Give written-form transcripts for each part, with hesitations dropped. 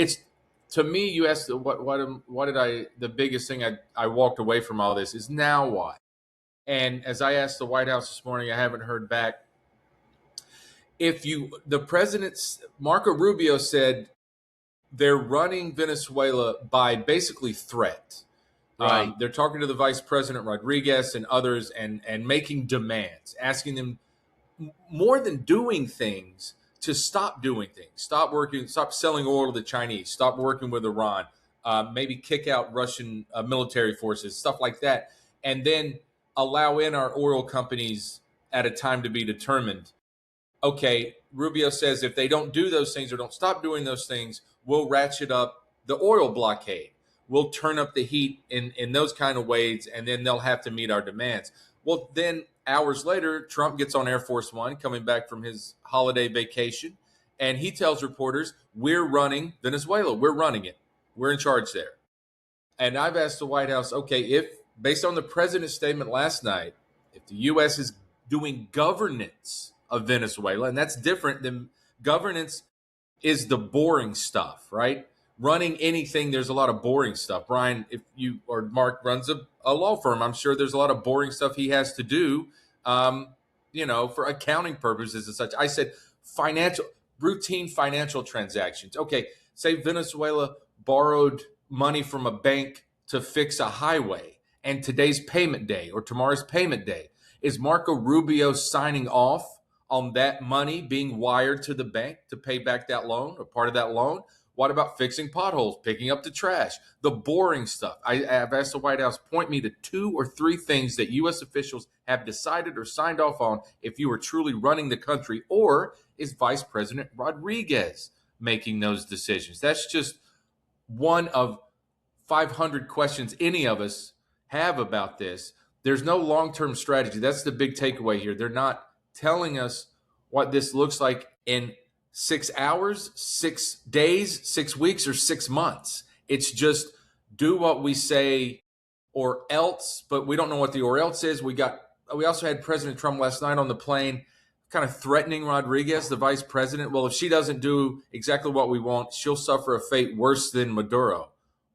it's to me. You asked what did I the biggest thing I walked away from all this is now what. And as I asked the White House this morning, I haven't heard back. If you the president's Marco Rubio said they're running Venezuela by basically threat. Right. They're talking to the Vice President Rodriguez and others and making demands, asking them more than doing things to stop doing things, stop selling oil to the Chinese, stop working with Iran, maybe kick out Russian military forces, stuff like that, and then allow in our oil companies at a time to be determined. Okay, Rubio says if they don't do those things or don't stop doing those things, we'll ratchet up the oil blockade. We'll turn up the heat in those kind of ways, and then they'll have to meet our demands. Well, then hours later, Trump gets on Air Force One coming back from his holiday vacation, and he tells reporters, we're running Venezuela. We're running it. We're in charge there. And I've asked the White House, okay, if based on the president's statement last night, if the U.S. is doing governance of Venezuela, and that's different than governance is the boring stuff, right? Running anything, there's a lot of boring stuff. Brian, if you or Mark runs a law firm, I'm sure there's a lot of boring stuff he has to do, for accounting purposes and such. I said routine financial transactions. Okay, say Venezuela borrowed money from a bank to fix a highway, and today's payment day or tomorrow's payment day. Is Marco Rubio signing off on that money being wired to the bank to pay back that loan or part of that loan? What about fixing potholes, picking up the trash, the boring stuff? I've asked the White House, point me to 2 or 3 things that U.S. officials have decided or signed off on if you are truly running the country, or is Vice President Rodriguez making those decisions? That's just one of 500 questions any of us have about this. There's no long-term strategy. That's the big takeaway here. They're not telling us what this looks like in 6 hours, 6 days, 6 weeks, or 6 months. It's just do what we say or else, but we don't know what the or else is. We also had President Trump last night on the plane kind of threatening Rodriguez, the vice president. Well, if she doesn't do exactly what we want, she'll suffer a fate worse than Maduro.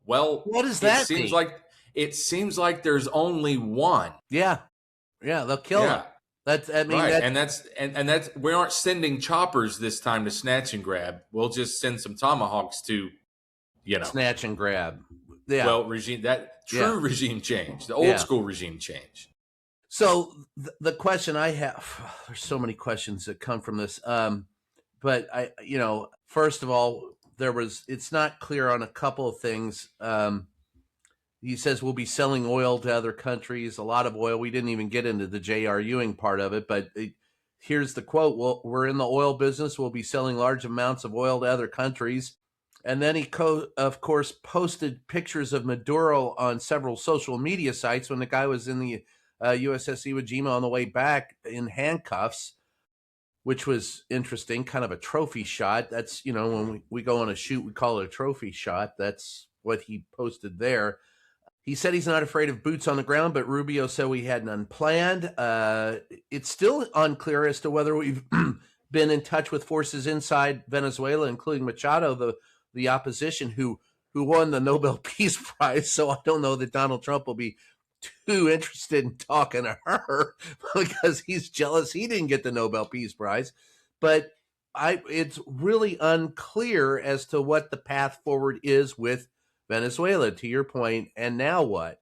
Well, what does that mean? It seems like there's only one. Yeah, they'll kill him. Right. And that's we aren't sending choppers this time to snatch and grab. We'll just send some tomahawks to, snatch and grab. Yeah. Well, regime change, the old school regime change. So the question I have, there's so many questions that come from this. But first of all, it's not clear on a couple of things. He says we'll be selling oil to other countries, a lot of oil. We didn't even get into the J.R. Ewing part of it, but here's the quote. Well, we're in the oil business. We'll be selling large amounts of oil to other countries. And then he, of course, posted pictures of Maduro on several social media sites when the guy was in the USS Iwo Jima on the way back in handcuffs, which was interesting, kind of a trophy shot. That's, when we go on a shoot, we call it a trophy shot. That's what he posted there. He said he's not afraid of boots on the ground, but Rubio said we had none planned. It's still unclear as to whether we've been in touch with forces inside Venezuela, including Machado, the opposition who won the Nobel Peace Prize. So I don't know that Donald Trump will be too interested in talking to her because he's jealous he didn't get the Nobel Peace Prize. But it's really unclear as to what the path forward is with Venezuela, to your point. And now what?